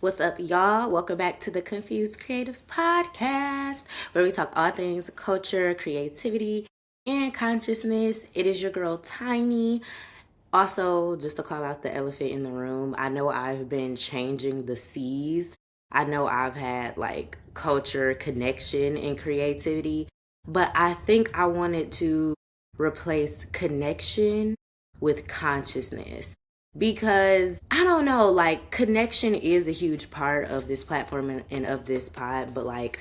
What's up, y'all? Welcome back to the Confused Creative Podcast, where we talk all things culture, creativity, and consciousness. It is your girl, Tiny. Also, just to call out the elephant in the room, I know I've been changing the C's. I know I've had like culture, connection, and creativity, but I think I wanted to replace connection with consciousness because I don't know, like connection is a huge part of this platform and of this pod, but like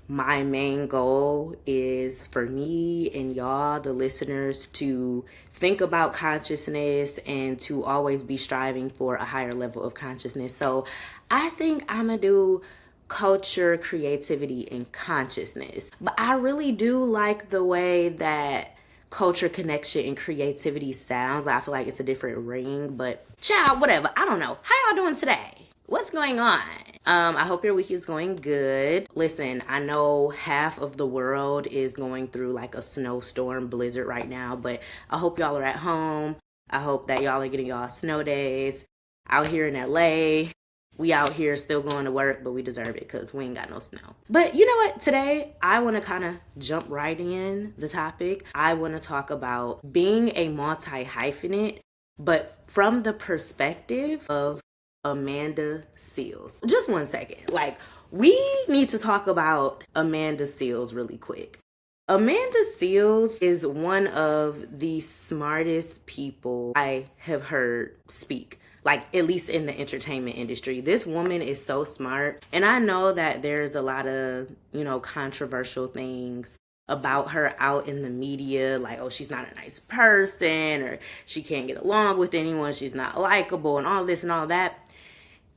my main goal is for me and y'all, the listeners, to think about consciousness and to always be striving for a higher level of consciousness. So I think I'm gonna do culture, creativity, and consciousness. But I really do like the way that culture, connection, and creativity sounds. Like I feel like it's a different ring, but child, whatever. I don't know. How y'all doing today? What's going on? I hope your week is going good. Listen, I know half of the world is going through like a snowstorm blizzard right now, but I hope y'all are at home. I hope that y'all are getting y'all snow days. Out here in LA, we out here still going to work, but we deserve it because we ain't got no snow. But you know what? Today, I want to kind of jump right in the topic. I want to talk about being a multi-hyphenate, but from the perspective of Amanda Seales. Just one second. Like, we need to talk about Amanda Seales really quick. Amanda Seales is one of the smartest people I have heard speak, like at least in the entertainment industry. This woman is so smart. And I know that there's a lot of, controversial things about her out in the media, like, oh, she's not a nice person, or she can't get along with anyone, she's not likable, and all this and all that.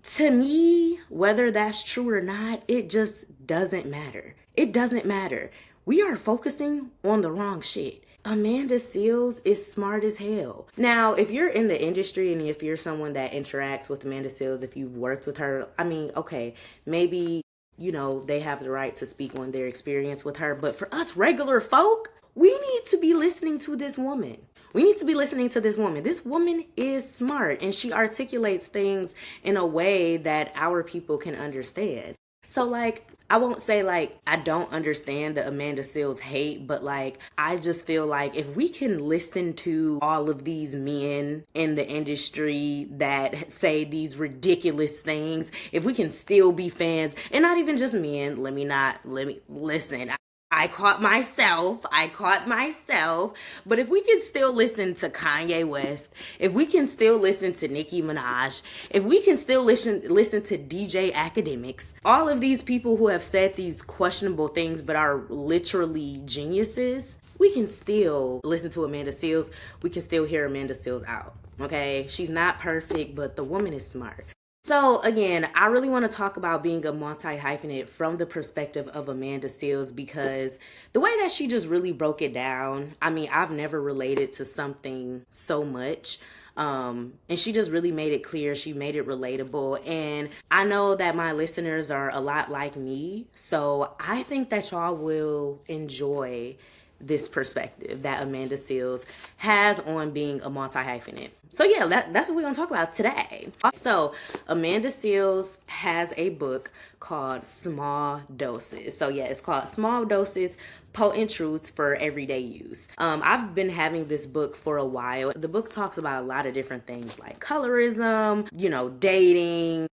To me, whether that's true or not, it just doesn't matter. It doesn't matter. We are focusing on the wrong shit. Amanda Seales is smart as hell. Now, if you're in the industry and if you're someone that interacts with Amanda Seales, if you've worked with her, I mean, okay, maybe, they have the right to speak on their experience with her. But for us regular folk, we need to be listening to this woman. We need to be listening to this woman. This woman is smart and she articulates things in a way that our people can understand. So, like, I won't say, like, I don't understand the Amanda Seales hate, but, like, I just feel like if we can listen to all of these men in the industry that say these ridiculous things, if we can still be fans, and not even just men, listen. I caught myself. But if we can still listen to Kanye West, if we can still listen to Nicki Minaj, if we can still listen to DJ Academics, all of these people who have said these questionable things but are literally geniuses, we can still listen to Amanda Seales. We can still hear Amanda Seales out. Okay? She's not perfect, but the woman is smart. So again, I really want to talk about being a multi-hyphenate from the perspective of Amanda Seales because the way that she just really broke it down, I mean, I've never related to something so much. And she just really made it clear. She made it relatable. And I know that my listeners are a lot like me. So I think that y'all will enjoy this perspective that Amanda Seales has on being a multi-hyphenate. So yeah, that's what we're going to talk about today. So Amanda Seales has a book called Small Doses. So yeah, it's called Small Doses, Potent Truths for Everyday Use. I've been having this book for a while. The book talks about a lot of different things like colorism, dating,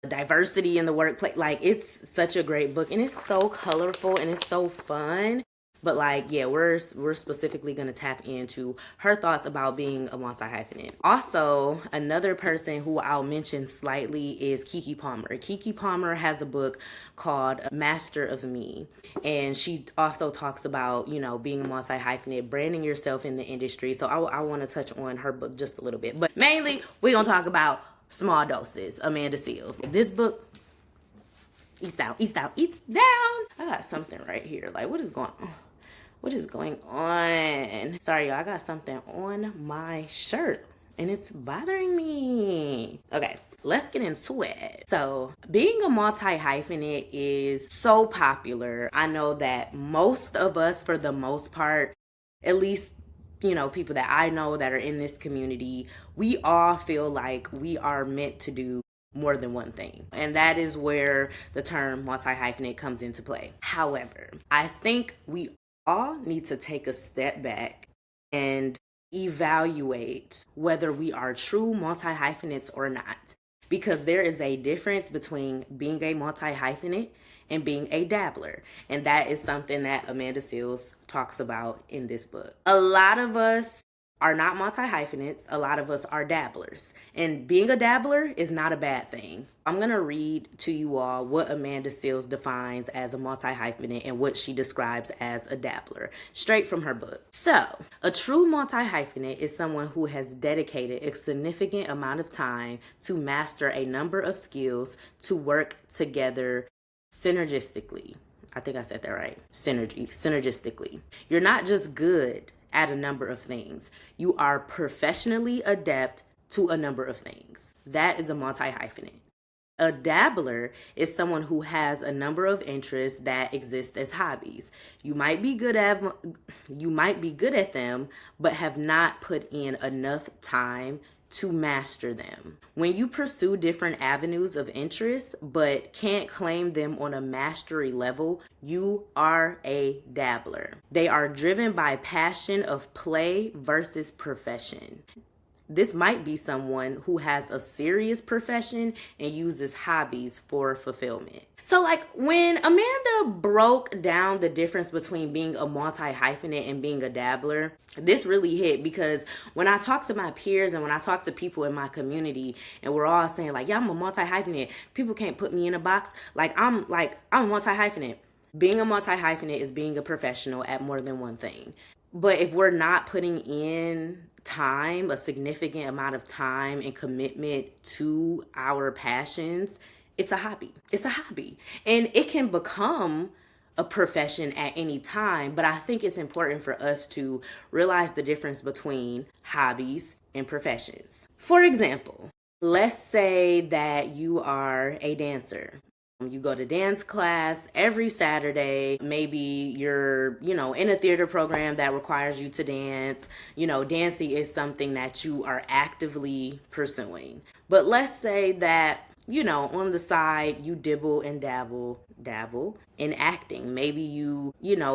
diversity in the workplace. Like, it's such a great book and it's so colorful and it's so fun. But like, yeah, we're specifically going to tap into her thoughts about being a multi-hyphenate. Also, another person who I'll mention slightly is Keke Palmer. Keke Palmer has a book called Master of Me. And she also talks about, being a multi-hyphenate, branding yourself in the industry. So I want to touch on her book just a little bit. But mainly, we're going to talk about Small Doses, Amanda Seales. This book, eats down. I got something right here. Like, what is going on? What is going on? Sorry, y'all. I got something on my shirt and it's bothering me. Okay, let's get into it. So, being a multi-hyphenate is so popular. I know that most of us, for the most part, at least, people that I know that are in this community, we all feel like we are meant to do more than one thing. And that is where the term multi-hyphenate comes into play. However, I think we all need to take a step back and evaluate whether we are true multi-hyphenates or not. Because there is a difference between being a multi-hyphenate and being a dabbler. And that is something that Amanda Seales talks about in this book. A lot of us are not multi-hyphenates. A lot of us are dabblers. And being a dabbler is not a bad thing. I'm going to read to you all what Amanda Seales defines as a multi-hyphenate and what she describes as a dabbler, straight from her book. So, a true multi-hyphenate is someone who has dedicated a significant amount of time to master a number of skills to work together synergistically. I think I said that right. Synergistically. You're not just good at a number of things. You are professionally adept to a number of things. That is a multi-hyphenate. A dabbler is someone who has a number of interests that exist as hobbies. You might be good at them, but have not put in enough time to master them. When you pursue different avenues of interest but can't claim them on a mastery level, you are a dabbler. They are driven by passion of play versus profession. This might be someone who has a serious profession and uses hobbies for fulfillment. So like when Amanda broke down the difference between being a multi-hyphenate and being a dabbler, this really hit, because when I talk to my peers and when I talk to people in my community and we're all saying like, yeah, I'm a multi-hyphenate, people can't put me in a box. I'm a multi-hyphenate. Being a multi-hyphenate is being a professional at more than one thing. But if we're not putting in time, a significant amount of time and commitment to our passions, it's a hobby. It's a hobby. And it can become a profession at any time, but I think it's important for us to realize the difference between hobbies and professions. For example, let's say that you are a dancer. You go to dance class every Saturday. Maybe you're, in a theater program that requires you to dance. Dancing is something that you are actively pursuing. But let's say that, on the side, you dibble and dabble in acting. Maybe you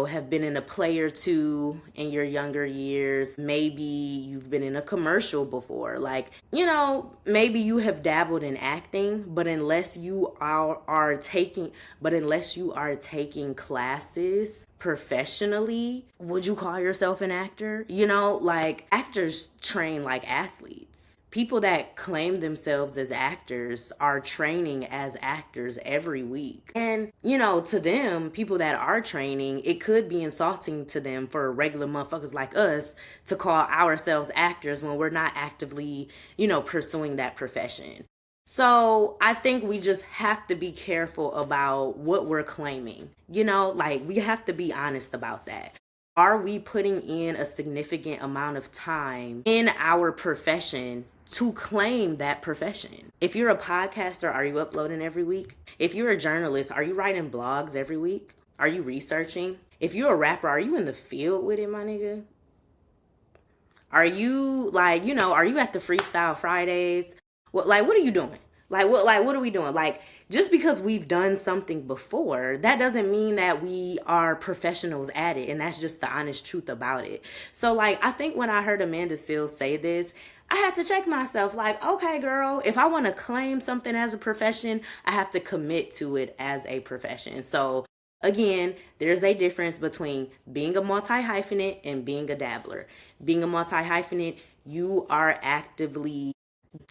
have been in a play or two in your younger years. Maybe you've been in a commercial before. Maybe you have dabbled in acting, but unless you are taking classes professionally, would you call yourself an actor? Actors train like athletes. People that claim themselves as actors are training as actors every week. And, to them, people that are training, it could be insulting to them for regular motherfuckers like us to call ourselves actors when we're not actively, pursuing that profession. So I think we just have to be careful about what we're claiming. We have to be honest about that. Are we putting in a significant amount of time in our profession to claim that profession? If you're a podcaster, are you uploading every week? If you're a journalist, are you writing blogs every week? Are you researching? If you're a rapper, are you in the field with it, my nigga? Are you are you at the Freestyle Fridays? What are you doing? What are we doing? Just because we've done something before, that doesn't mean that we are professionals at it. And that's just the honest truth about it. So I think when I heard Amanda Seales say this, I had to check myself. Okay, girl, if I want to claim something as a profession, I have to commit to it as a profession. So again, there's a difference between being a multi-hyphenate and being a dabbler. Being a multi-hyphenate, you are actively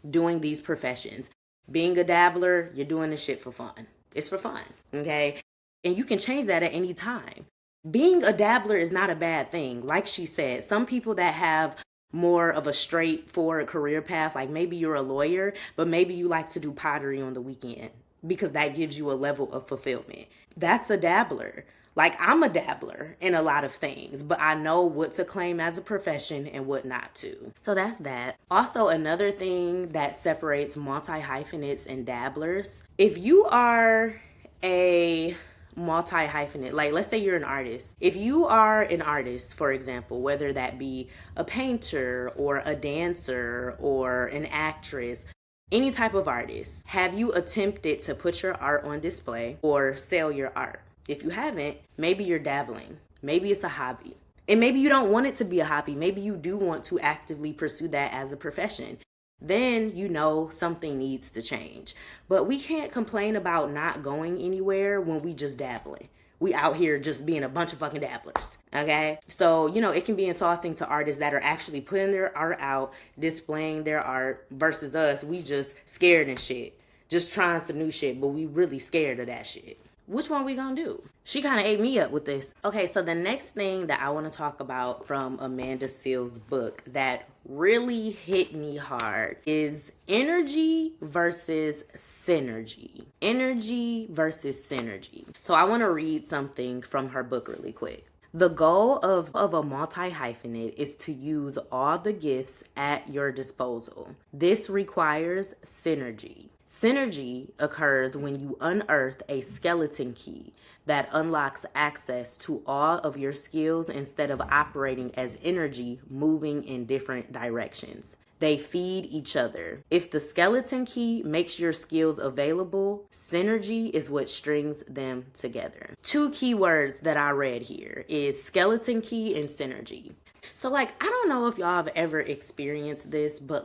doing these professions. Being a dabbler, you're doing this shit for fun. It's for fun, okay? And you can change that at any time. Being a dabbler is not a bad thing. Like she said, some people that have more of a straightforward career path, like maybe you're a lawyer, but maybe you like to do pottery on the weekend because that gives you a level of fulfillment. That's a dabbler. I'm a dabbler in a lot of things, but I know what to claim as a profession and what not to. So that's that. Also, another thing that separates multi-hyphenates and dabblers, if you are a multi-hyphenate, let's say you're an artist. If you are an artist, for example, whether that be a painter or a dancer or an actress, Any type of artist, have you attempted to put your art on display or sell your art? If you haven't, maybe you're dabbling. Maybe it's a hobby. And maybe you don't want it to be a hobby. Maybe you do want to actively pursue that as a profession. Then you know something needs to change. But we can't complain about not going anywhere when we just dabbling. We out here just being a bunch of fucking dabblers, okay? So, it can be insulting to artists that are actually putting their art out, displaying their art, versus us, we just scared and shit. Just trying some new shit, but we really scared of that shit. Which one we gonna do? She kind of ate me up with this. Okay, so the next thing that I want to talk about from Amanda Seales' book that really hit me hard is energy versus synergy. Energy versus synergy. So I want to read something from her book really quick. The goal of a multi-hyphenate is to use all the gifts at your disposal. This requires synergy. Synergy occurs when you unearth a skeleton key that unlocks access to all of your skills instead of operating as energy moving in different directions. They feed each other. If the skeleton key makes your skills available, synergy is what strings them together. Two key words that I read here is skeleton key and synergy. So I don't know if y'all have ever experienced this, but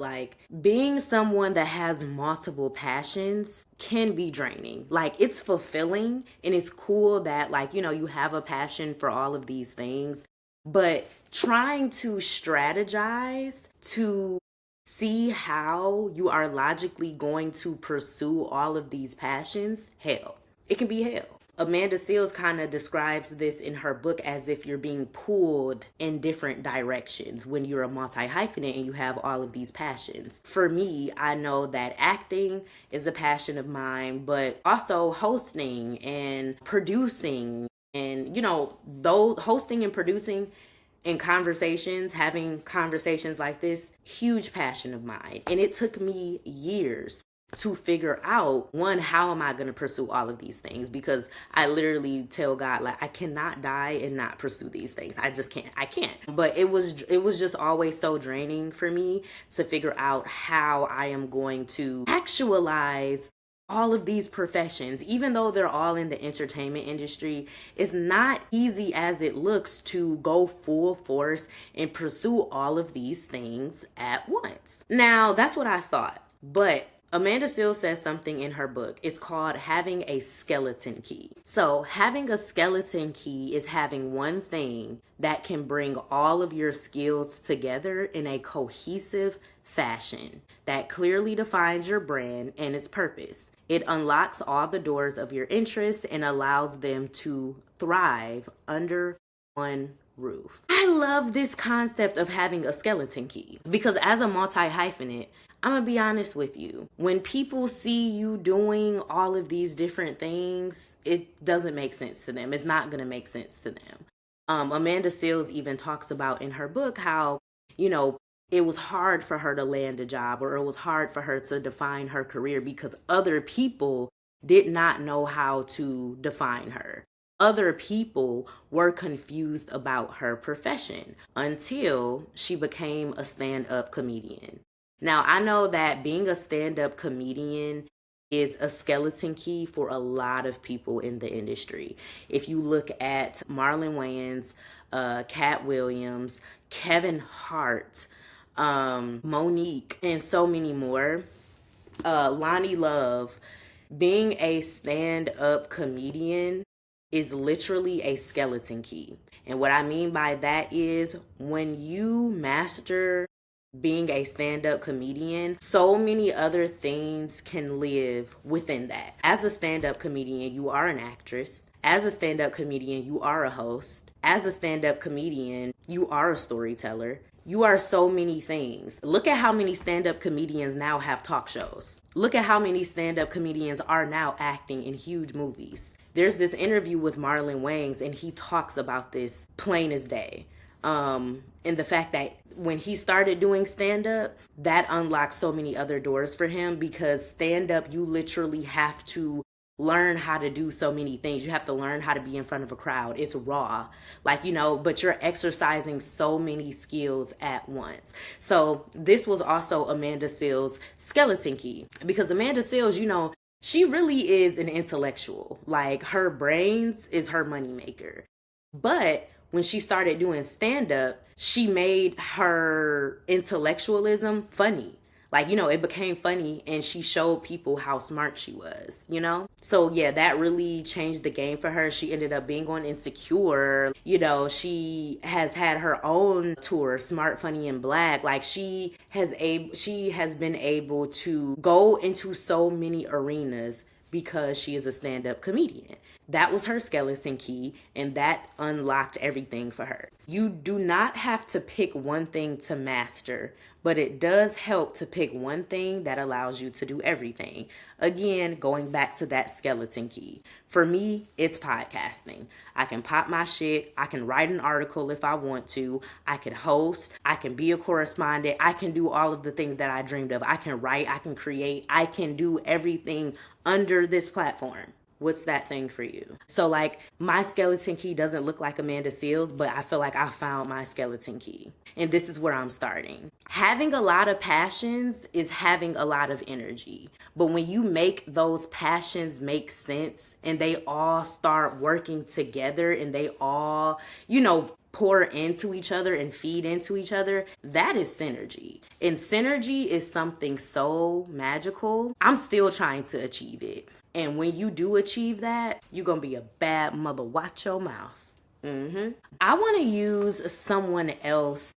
being someone that has multiple passions can be draining. It's fulfilling and it's cool that you have a passion for all of these things, but trying to strategize to see how you are logically going to pursue all of these passions, hell, it can be hell. Amanda Seales kind of describes this in her book as if you're being pulled in different directions when you're a multi-hyphenate and you have all of these passions. For me, I know that acting is a passion of mine, but also hosting and producing and, those hosting and producing and conversations, having conversations like this, huge passion of mine. And it took me years to figure out, one, how am I going to pursue all of these things? Because I literally tell God, I cannot die and not pursue these things. I just can't. I can't. But it was just always so draining for me to figure out how I am going to actualize all of these professions. Even though they're all in the entertainment industry, it's not easy as it looks to go full force and pursue all of these things at once. Now, that's what I thought. But Amanda Seales says something in her book. It's called having a skeleton key. So having a skeleton key is having one thing that can bring all of your skills together in a cohesive fashion that clearly defines your brand and its purpose. It unlocks all the doors of your interests and allows them to thrive under one roof. I love this concept of having a skeleton key because as a multi-hyphenate, I'm gonna be honest with you. When people see you doing all of these different things, it doesn't make sense to them. It's not gonna make sense to them. Amanda Seales even talks about in her book how, it was hard for her to land a job, or it was hard for her to define her career because other people did not know how to define her. Other people were confused about her profession until she became a stand-up comedian. Now, I know that being a stand-up comedian is a skeleton key for a lot of people in the industry. If you look at Marlon Wayans, Cat Williams, Kevin Hart, Monique, and so many more, Lonnie Love, being a stand-up comedian is literally a skeleton key. And what I mean by that is when you master being a stand-up comedian, so many other things can live within that. As a stand-up comedian, you are an actress. As a stand-up comedian, you are a host. As a stand-up comedian, you are a storyteller. You are so many things. Look at how many stand-up comedians now have talk shows. Look at how many stand-up comedians are now acting in huge movies. There's this interview with Marlon Wayans, and he talks about this plain as day. And the fact that when he started doing stand-up, that unlocked so many other doors for him because stand-up, you literally have to learn how to do so many things. You have to learn how to be in front of a crowd. It's raw. Like, but you're exercising so many skills at once. So this was also Amanda Seales' skeleton key, because Amanda Seales, she really is an intellectual. Like, her brains is her moneymaker. But when she started doing stand up, she made her intellectualism funny. Like, it became funny, and she showed people how smart she was. So, yeah, that really changed the game for her. She ended up being on Insecure. She has had her own tour, Smart, Funny, and Black. Like, she has been able to go into so many arenas because she is a stand-up comedian. That was her skeleton key, and that unlocked everything for her. You do not have to pick one thing to master, but it does help to pick one thing that allows you to do everything. Again, going back to that skeleton key. For me, it's podcasting. I can pop my shit. I can write an article if I want to. I can host. I can be a correspondent. I can do all of the things that I dreamed of. I can write. I can create. I can do everything under this platform. What's that thing for you? So, like, my skeleton key doesn't look like Amanda Seales, but I feel like I found my skeleton key. And this is where I'm starting. Having a lot of passions is having a lot of energy. But when you make those passions make sense and they all start working together and they all, pour into each other and feed into each other, that is synergy. And synergy is something so magical. I'm still trying to achieve it. And when you do achieve that, you're going to be a bad mother. Watch your mouth. I want to use someone else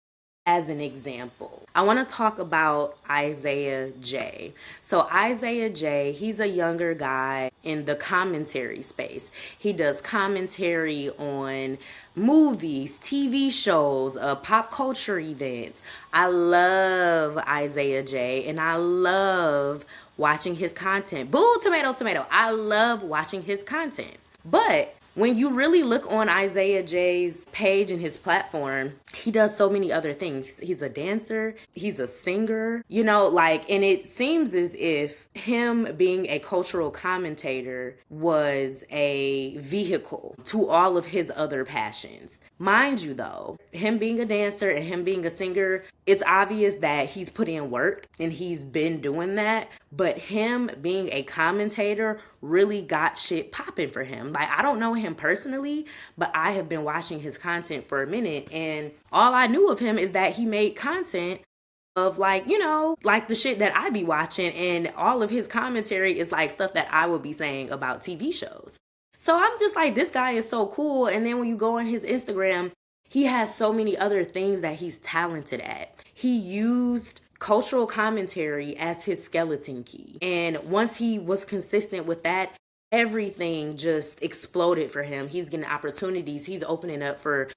as an example. I want to talk about Isaiah J. So Isaiah J, he's a younger guy in the commentary space. He does commentary on movies, TV shows, pop culture events. I love Isaiah J, and I love watching his content. Boo, tomato, tomato. I love watching his content. But when you really look on Isaiah J's page and his platform, he does so many other things. He's a dancer, he's a singer, and it seems as if him being a cultural commentator was a vehicle to all of his other passions. Mind you, though, him being a dancer and him being a singer, it's obvious that he's put in work and he's been doing that. But him being a commentator really got shit popping for him. Like, I don't know him personally, but I have been watching his content for a minute, and all I knew of him is that he made content of like the shit that I be watching, and all of his commentary is like stuff that I would be saying about TV shows. So I'm just like, this guy is so cool. And then when you go on his Instagram, he has so many other things that he's talented at. He used cultural commentary as his skeleton key. And once he was consistent with that, everything just exploded for him. He's getting opportunities. He's opening up for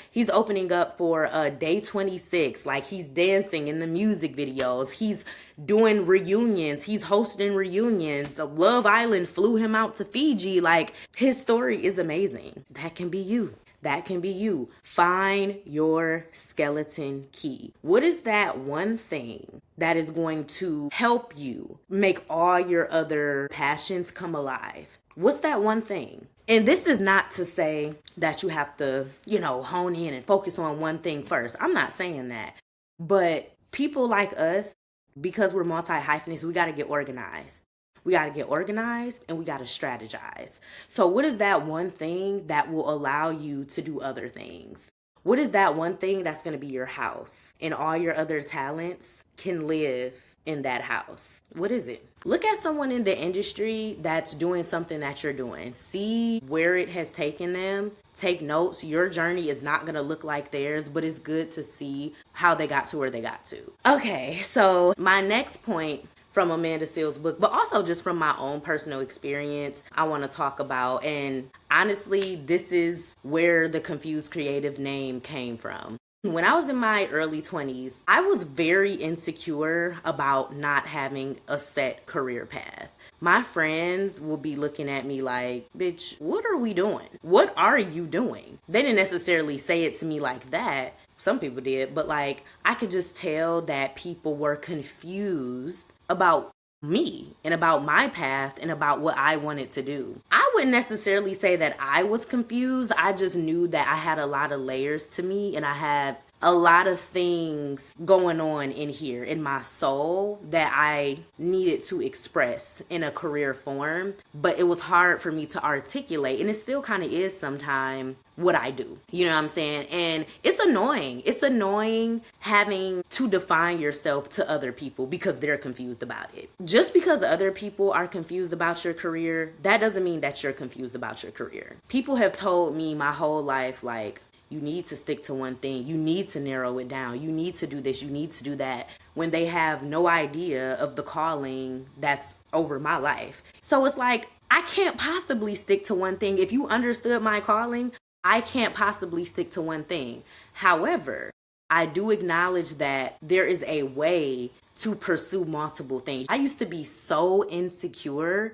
he's opening up for Day 26. Like, he's dancing in the music videos. He's doing reunions. He's hosting reunions. Love Island flew him out to Fiji. Like, his story is amazing. That can be you. That can be you. Find your skeleton key. What is that one thing that is going to help you make all your other passions come alive? What's that one thing? And this is not to say that you have to, hone in and focus on one thing first. I'm not saying that. But people like us, because we're multi-hyphenates, we got to get organized. We got to get organized and we got to strategize. So what is that one thing that will allow you to do other things? What is that one thing that's going to be your house and all your other talents can live in that house? What is it? Look at someone in the industry that's doing something that you're doing. See where it has taken them. Take notes. Your journey is not going to look like theirs, but it's good to see how they got to where they got to. Okay, so my next point from Amanda Seales' book, but also just from my own personal experience, I want to talk about, and honestly, this is where the Confused Creative name came from. When I was in my early 20s, I was very insecure about not having a set career path. My friends will be looking at me like, bitch, what are we doing? What are you doing? They didn't necessarily say it to me like that. Some people did, but like, I could just tell that people were confused about me and about my path and about what I wanted to do. I wouldn't necessarily say that I was confused. I just knew that I had a lot of layers to me and I had a lot of things going on in here in my soul that I needed to express in a career form, but it was hard for me to articulate, and it still kind of is sometimes what I do. You know what I'm saying? And it's annoying. It's annoying having to define yourself to other people because they're confused about it. Just because other people are confused about your career, that doesn't mean that you're confused about your career. People have told me my whole life, like, you need to stick to one thing. You need to narrow it down. You need to do this. You need to do that, when they have no idea of the calling that's over my life. So it's like, I can't possibly stick to one thing. If you understood my calling, I can't possibly stick to one thing. However, I do acknowledge that there is a way to pursue multiple things. I used to be so insecure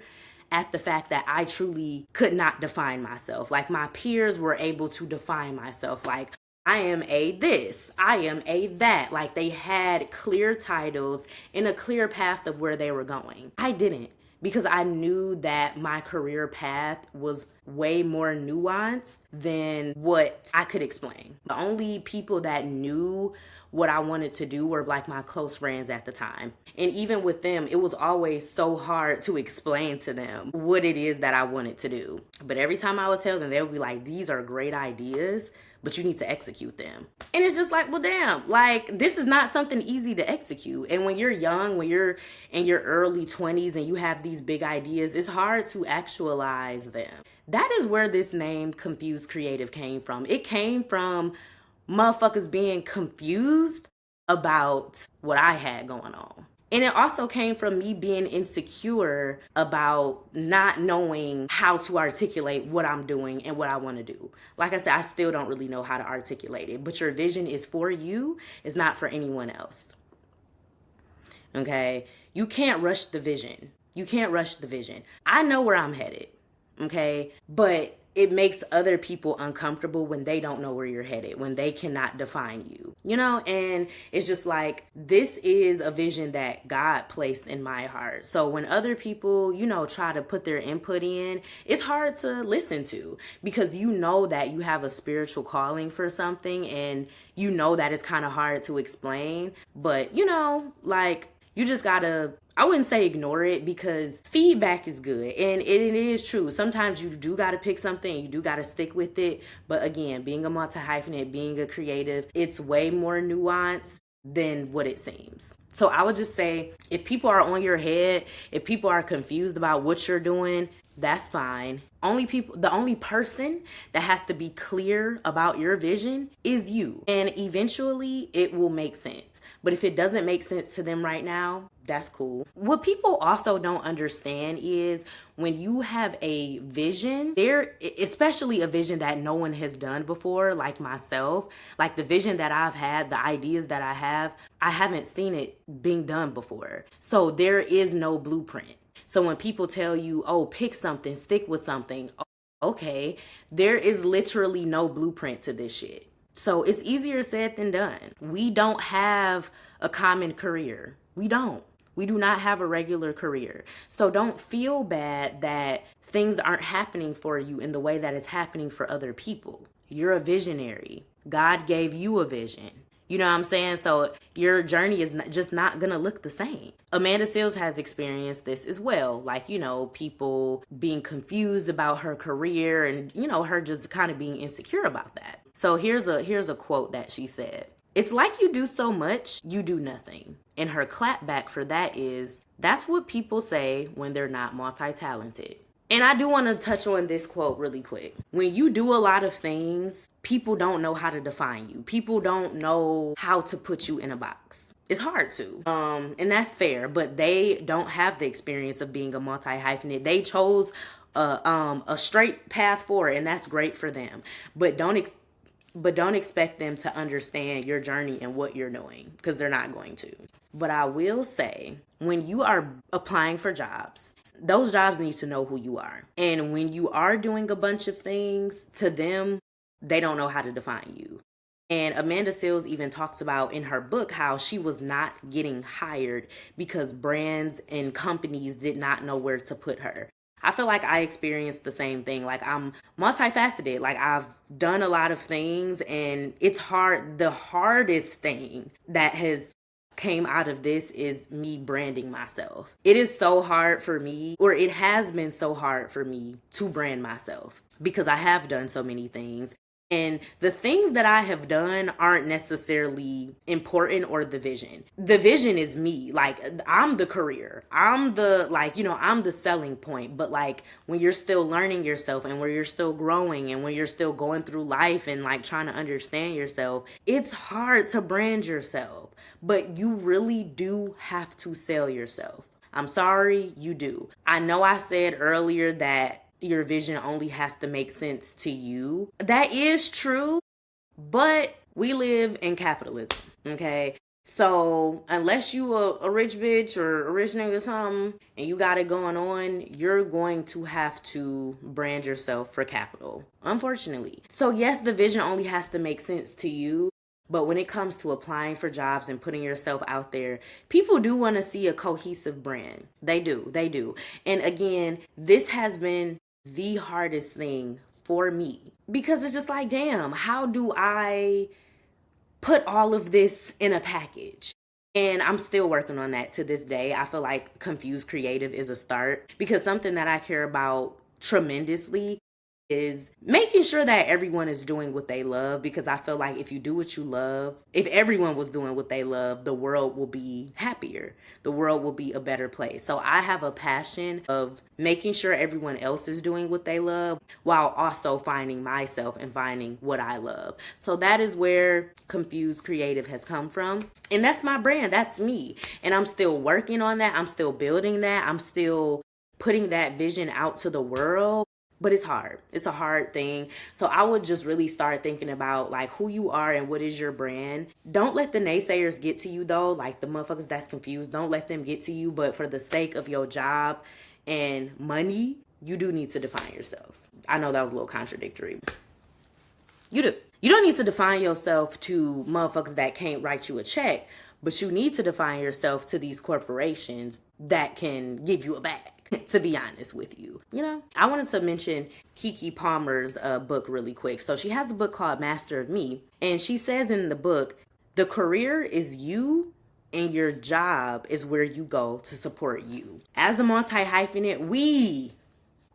at the fact that I truly could not define myself. Like, my peers were able to define myself. Like, I am a this, I am a that. Like, they had clear titles and a clear path of where they were going. I didn't, because I knew that my career path was way more nuanced than what I could explain. The only people that knew what I wanted to do were like my close friends at the time. And even with them, it was always so hard to explain to them what it is that I wanted to do. But every time I would tell them, they would be like, these are great ideas, but you need to execute them. And it's just like, well, damn, like, this is not something easy to execute. And when you're young, when you're in your early 20s and you have these big ideas, it's hard to actualize them. That is where this name Confused Creative came from. It came from motherfuckers being confused about what I had going on. And it also came from me being insecure about not knowing how to articulate what I'm doing and what I want to do. Like I said, I still don't really know how to articulate it, but your vision is for you, it's not for anyone else. Okay? You can't rush the vision. You can't rush the vision. I know where I'm headed. Okay? But it makes other people uncomfortable when they don't know where you're headed, when they cannot define you, you know? And it's just like, this is a vision that God placed in my heart. So when other people, you know, try to put their input in, it's hard to listen to, because you know that you have a spiritual calling for something, and you know that it's kind of hard to explain. But, you know, like, you just gotta, I wouldn't say ignore it, because feedback is good. And it is true. Sometimes you do gotta pick something, you do gotta stick with it. But again, being a multi-hyphenate, being a creative, it's way more nuanced than what it seems. So I would just say, if people are on your head, if people are confused about what you're doing, that's fine. The only person that has to be clear about your vision is you. And eventually it will make sense. But if it doesn't make sense to them right now, that's cool. What people also don't understand is, when you have a vision, especially a vision that no one has done before, like myself, like the vision that I've had, the ideas that I haven't seen it being done before. So there is no blueprint. So when people tell you, oh, pick something, stick with something, okay, there is literally no blueprint to this shit. So it's easier said than done. We don't have a common career. We don't. We do not have a regular career. So don't feel bad that things aren't happening for you in the way that it's happening for other people. You're a visionary. God gave you a vision. You know what I'm saying? So your journey is just not going to look the same. Amanda Seales has experienced this as well. Like, you know, people being confused about her career, and, you know, her just kind of being insecure about that. So here's a quote that she said. It's like you do so much, you do nothing. And her clap back for that is, that's what people say when they're not multi-talented. And I do want to touch on this quote really quick. When you do a lot of things, people don't know how to define you. People don't know how to put you in a box. It's hard to. And that's fair, but they don't have the experience of being a multi-hyphenate. They chose a straight path forward, and that's great for them. But don't expect them to understand your journey and what you're doing, because they're not going to. But I will say, when you are applying for jobs, those jobs need to know who you are. And when you are doing a bunch of things, to them, they don't know how to define you. And Amanda Seales even talks about in her book how she was not getting hired because brands and companies did not know where to put her. I feel like I experienced the same thing. Like, I'm multifaceted. Like, I've done a lot of things, and it's hard. The hardest thing that has came out of this is me branding myself. It is so hard for me, or it has been so hard for me to brand myself because I have done so many things. And the things that I have done aren't necessarily important, or the vision. The vision is me. Like, I'm the career. I'm the, like, I'm the selling point. But like, when you're still learning yourself, and when you're still growing, and when you're still going through life and like trying to understand yourself, it's hard to brand yourself. But you really do have to sell yourself. I'm sorry, you do. I know I said earlier that your vision only has to make sense to you. That is true, but we live in capitalism, okay? So unless you a rich bitch or a rich nigga or something and you got it going on, you're going to have to brand yourself for capital, unfortunately. So yes, the vision only has to make sense to you. But when it comes to applying for jobs and putting yourself out there, people do want to see a cohesive brand. They do. They do. And again, this has been the hardest thing for me because it's just like, damn, how do I put all of this in a package? And I'm still working on that to this day. I feel like Confused Creative is a start because something that I care about tremendously is making sure that everyone is doing what they love, because I feel like if you do what you love, if everyone was doing what they love, the world will be happier. The world will be a better place. So I have a passion of making sure everyone else is doing what they love while also finding myself and finding what I love. So that is where Confused Creative has come from. And that's my brand. That's me. And I'm still working on that. I'm still building that. I'm still putting that vision out to the world. But it's hard. It's a hard thing. So I would just really start thinking about like who you are and what is your brand. Don't let the naysayers get to you though. Like the motherfuckers that's confused, don't let them get to you. But for the sake of your job and money, you do need to define yourself. I know that was a little contradictory. You do. You don't need to define yourself to motherfuckers that can't write you a check, but you need to define yourself to these corporations that can give you a bag. To be honest with you, I wanted to mention Keke Palmer's book really quick. So she has a book called Master of Me, and she says in the book, the career is you and your job is where you go to support you. As a multi-hyphenate, we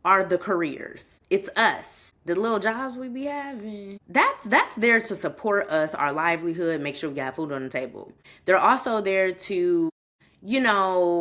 are the careers. It's us. The little jobs we be having, that's there to support us, our livelihood, make sure we got food on the table. They're also there to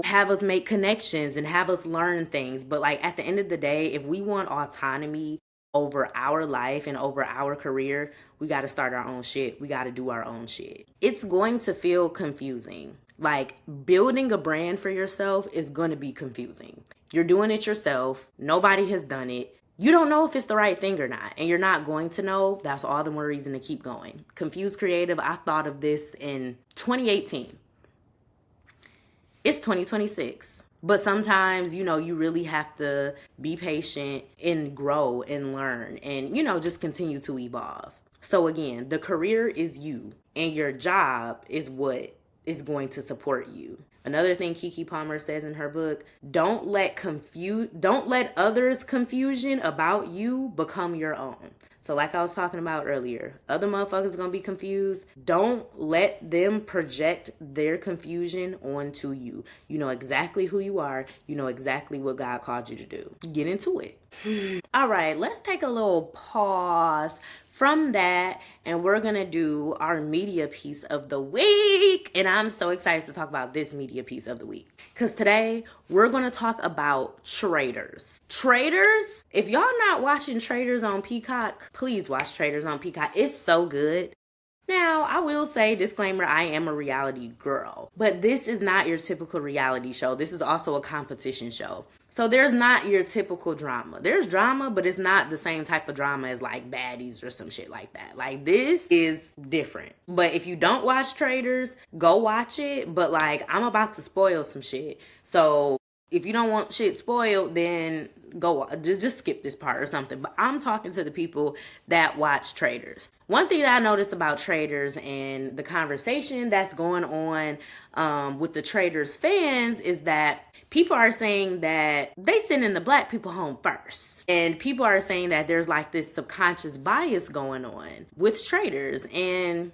have us make connections and have us learn things. But like at the end of the day, if we want autonomy over our life and over our career, we got to start our own shit. We got to do our own shit. It's going to feel confusing. Like building a brand for yourself is going to be confusing. You're doing it yourself. Nobody has done it. You don't know if it's the right thing or not, and you're not going to know. That's all the more reason to keep going. Confused Creative, I thought of this in 2018. It's 2026. But sometimes, you really have to be patient and grow and learn and, just continue to evolve. So again, the career is you and your job is what is going to support you. Another thing Keke Palmer says in her book, don't let others' confusion about you become your own. So like I was talking about earlier, other motherfuckers are going to be confused. Don't let them project their confusion onto you. You know exactly who you are. You know exactly what God called you to do. Get into it. All right, let's take a little pause from that, and we're gonna do our media piece of the week. And I'm so excited to talk about this media piece of the week because today we're gonna talk about Traitors. Traitors, if y'all not watching Traitors on Peacock, please watch Traitors on Peacock. It's so good. Now, I will say, disclaimer, I am a reality girl, but this is not your typical reality show. This is also a competition show. So there's not your typical drama. There's drama, but it's not the same type of drama as like Baddies or some shit like that. Like this is different. But if you don't watch Traitors, go watch it. But like I'm about to spoil some shit. So If you don't want shit spoiled, then just skip this part or something. But I'm talking to the people that watch Traders. One thing that I noticed about Traders and the conversation that's going on with the Traders fans is that people are saying that they sending the black people home first. And people are saying that there's like this subconscious bias going on with Traders. And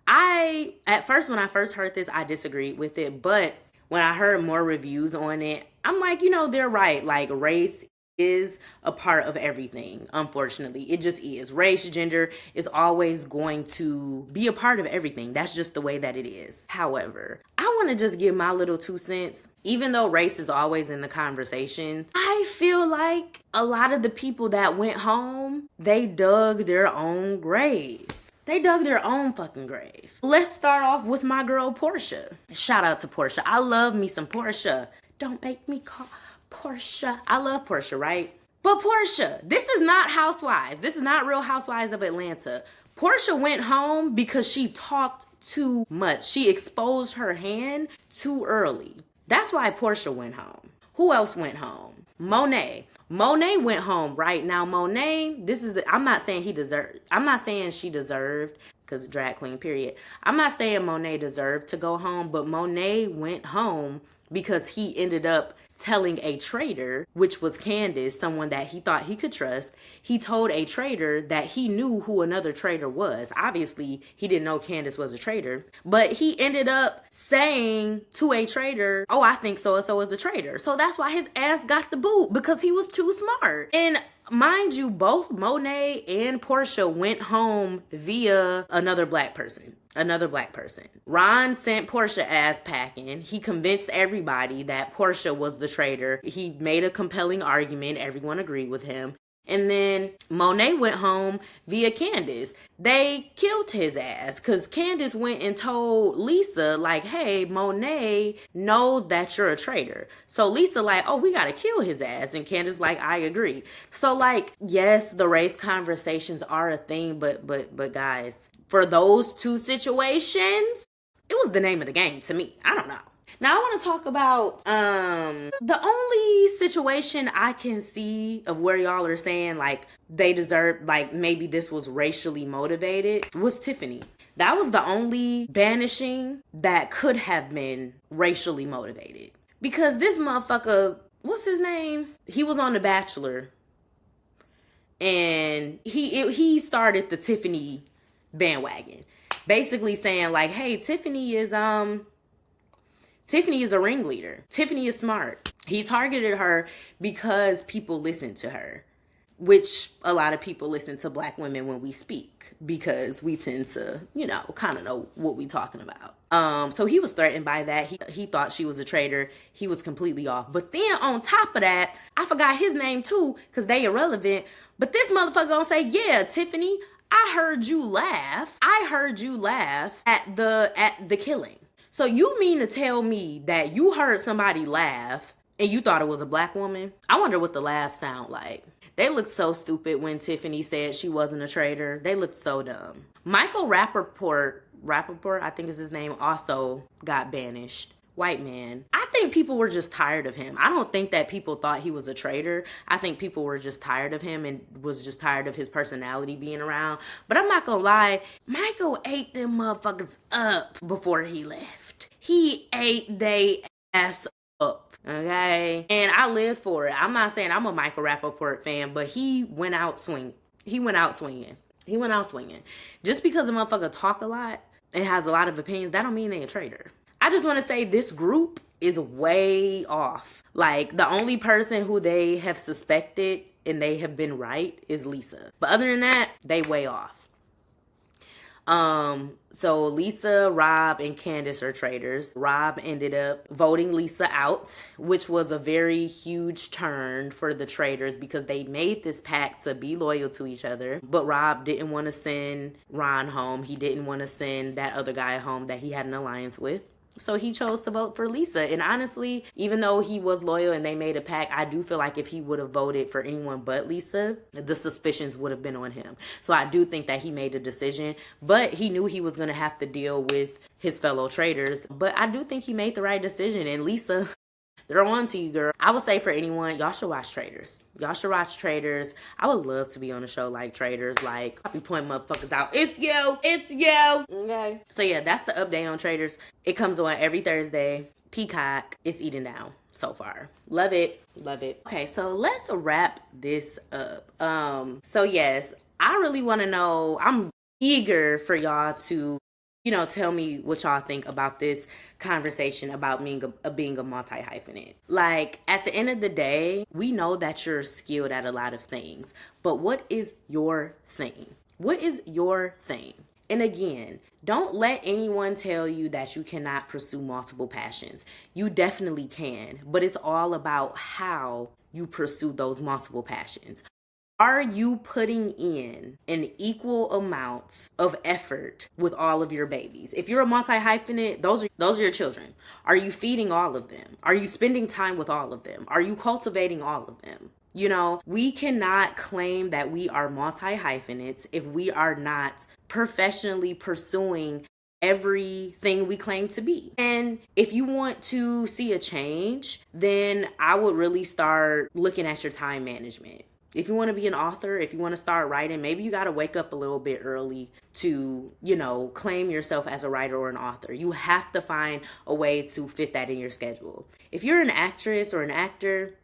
at first, when I first heard this, I disagreed with it. But when I heard more reviews on it, I'm like, they're right. Like, race is a part of everything, unfortunately. It just is. Race, gender is always going to be a part of everything. That's just the way that it is. However, I want to just give my little 2 cents. Even though race is always in the conversation, I feel like a lot of the people that went home, they dug their own grave. They dug their own fucking grave. Let's start off with my girl, Portia. Shout out to Portia. I love me some Portia. Don't make me call Portia. I love Portia, right? But Portia, this is not Housewives. This is not Real Housewives of Atlanta. Portia went home because she talked too much. She exposed her hand too early. That's why Portia went home. Who else went home? Monet. Monet went home, right? Now, Monet, I'm not saying she deserved, because drag queen, period. I'm not saying Monet deserved to go home, but Monet went home because he ended up telling a traitor, which was Candace, someone that he thought he could trust. He told a traitor that he knew who another traitor was. Obviously, he didn't know Candace was a traitor, but he ended up saying to a traitor, oh, I think so-and-so is a traitor. So that's why his ass got the boot, because he was too smart. And mind you, both Monet and Portia went home via another black person. Ron sent Portia ass packing. He convinced everybody that Portia was the traitor. He made a compelling argument. Everyone agreed with him. And then Monet went home via Candace. They killed his ass because Candace went and told Lisa, like, hey, Monet knows that you're a traitor. So Lisa like, oh, we got to kill his ass. And Candace like, I agree. So like, yes, the race conversations are a thing, but guys, for those two situations, it was the name of the game to me. I don't know. Now I want to talk about the only situation I can see of where y'all are saying like they deserve, like maybe this was racially motivated, was Tiffany. That was the only banishing that could have been racially motivated. Because this motherfucker, what's his name? He was on The Bachelor. And he started the Tiffany bandwagon. Basically saying like, hey, Tiffany is a ringleader. Tiffany is smart. He targeted her because people listen to her, which a lot of people listen to black women when we speak because we tend to, kind of know what we talking about. So he was threatened by that. He thought she was a traitor. He was completely off. But then on top of that, I forgot his name too because they irrelevant. But this motherfucker gonna say, yeah, Tiffany, I heard you laugh at the killing. So you mean to tell me that you heard somebody laugh and you thought it was a black woman? I wonder what the laugh sound like. They looked so stupid when Tiffany said she wasn't a traitor. They looked so dumb. Michael Rappaport, I think is his name, also got banished. White man. I think people were just tired of him. I don't think that people thought he was a traitor. I think people were just tired of him and was just tired of his personality being around. But I'm not gonna lie, Michael ate them motherfuckers up before he left. He ate they ass up, okay? And I lived for it. I'm not saying I'm a Michael Rappaport fan, but he went out swinging. Just because a motherfucker talk a lot and has a lot of opinions, that don't mean they a traitor. I just want to say this group is way off. Like, the only person who they have suspected and they have been right is Lisa. But other than that, they way off. So Lisa, Rob, and Candace are traitors. Rob ended up voting Lisa out, which was a very huge turn for the traitors because they made this pact to be loyal to each other. But Rob didn't want to send Ron home. He didn't want to send that other guy home that he had an alliance with. So he chose to vote for Lisa. And honestly, even though he was loyal and they made a pact, I do feel like if he would have voted for anyone but Lisa, the suspicions would have been on him. So I do think that he made a decision, but he knew he was going to have to deal with his fellow traitors. But I do think he made the right decision. And Lisa They're on to you, girl. I would say for anyone, y'all should watch Traders. Y'all should watch Traders. I would love to be on a show like Traders. Like, I be pointing motherfuckers out. It's you. It's you. Okay. So yeah, that's the update on Traders. It comes on every Thursday. Peacock. It's eating down so far. Love it. Love it. Okay, so let's wrap this up. So yes, I really want to know. I'm eager for y'all to, tell me what y'all think about this conversation about being a multi-hyphenate. Like, at the end of the day, we know that you're skilled at a lot of things, but what is your thing? What is your thing? And again, don't let anyone tell you that you cannot pursue multiple passions. You definitely can, but it's all about how you pursue those multiple passions. Are you putting in an equal amount of effort with all of your babies? If you're a multi-hyphenate, those are your children. Are you feeding all of them? Are you spending time with all of them? Are you cultivating all of them? We cannot claim that we are multi-hyphenates if we are not professionally pursuing everything we claim to be. And if you want to see a change, then I would really start looking at your time management. If you want to be an author, if you want to start writing, maybe you got to wake up a little bit early to, claim yourself as a writer or an author. You have to find a way to fit that in your schedule. If you're an actress or an actor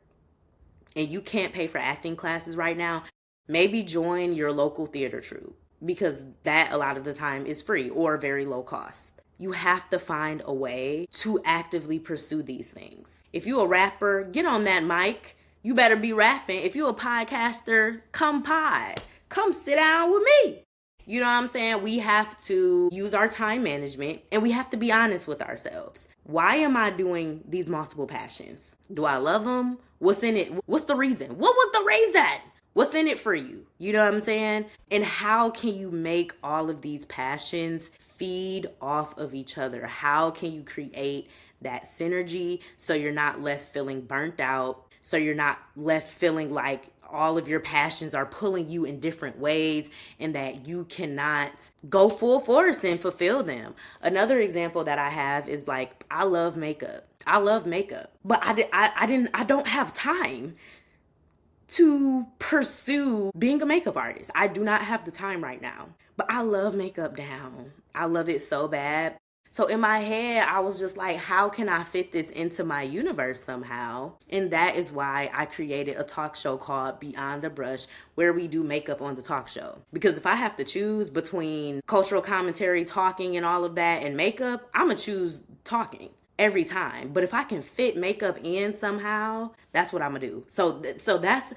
and you can't pay for acting classes right now, maybe join your local theater troupe, because that a lot of the time is free or very low cost. You have to find a way to actively pursue these things. If you're a rapper, get on that mic. You better be rapping. If you're a podcaster, come sit down with me. You know what I'm saying? We have to use our time management and we have to be honest with ourselves. Why am I doing these multiple passions? Do I love them? What's in it? What's the reason? What was the reason? What's in it for you? You know what I'm saying? And how can you make all of these passions feed off of each other? How can you create that synergy so you're not left feeling burnt out? So you're not left feeling like all of your passions are pulling you in different ways and that you cannot go full force and fulfill them. Another example that I have is like, I love makeup. But I don't have time to pursue being a makeup artist. I do not have the time right now, but I love makeup down. I love it so bad. So in my head, I was just like, how can I fit this into my universe somehow? And that is why I created a talk show called Beyond the Brush, where we do makeup on the talk show. Because if I have to choose between cultural commentary, talking, and all of that, and makeup, I'm going to choose talking every time. But if I can fit makeup in somehow, that's what I'm going to do. So that's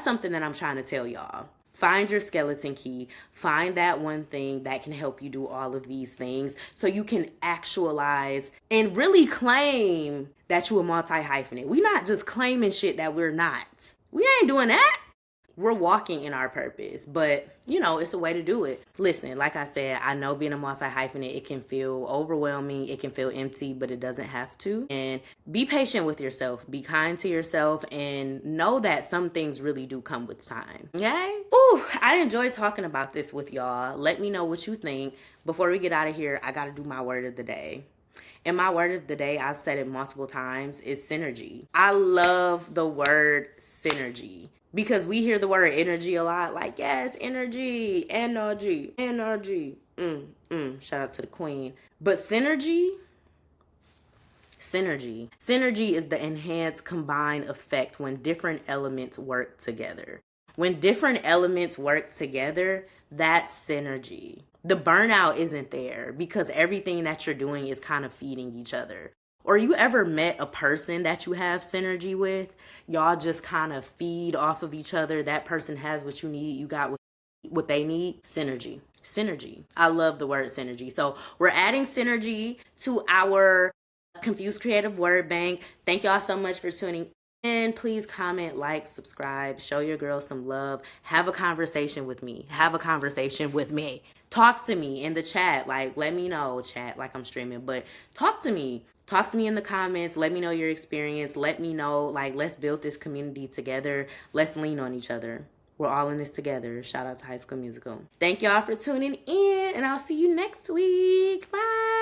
something that I'm trying to tell y'all. Find your skeleton key. Find that one thing that can help you do all of these things so you can actualize and really claim that you're a multi-hyphenate. We're not just claiming shit that we're not. We ain't doing that. We're walking in our purpose, but it's a way to do it. Listen, like I said, I know being a multi-hyphenate, it can feel overwhelming, it can feel empty, but it doesn't have to. And be patient with yourself, be kind to yourself, and know that some things really do come with time. Okay? Ooh, I enjoyed talking about this with y'all. Let me know what you think. Before we get out of here, I gotta do my word of the day. And my word of the day, I've said it multiple times, is synergy. I love the word synergy. Because we hear the word energy a lot, like, yes, energy. Shout out to the queen. But synergy is the enhanced combined effect when different elements work together. When different elements work together, that's synergy. The burnout isn't there because everything that you're doing is kind of feeding each other. Or you ever met a person that you have synergy with? Y'all just kind of feed off of each other. That person has what you need. You got what they need. Synergy. I love the word synergy. So we're adding synergy to our Confused Creative Word Bank. Thank y'all so much for tuning in. Please comment, like, subscribe, show your girl some love. Have a conversation with me. Talk to me in the chat. Like, let me know, chat, like I'm streaming, but talk to me. Talk to me in the comments. Let me know your experience. Let me know, like, let's build this community together. Let's lean on each other. We're all in this together. Shout out to High School Musical. Thank y'all for tuning in, and I'll see you next week. Bye.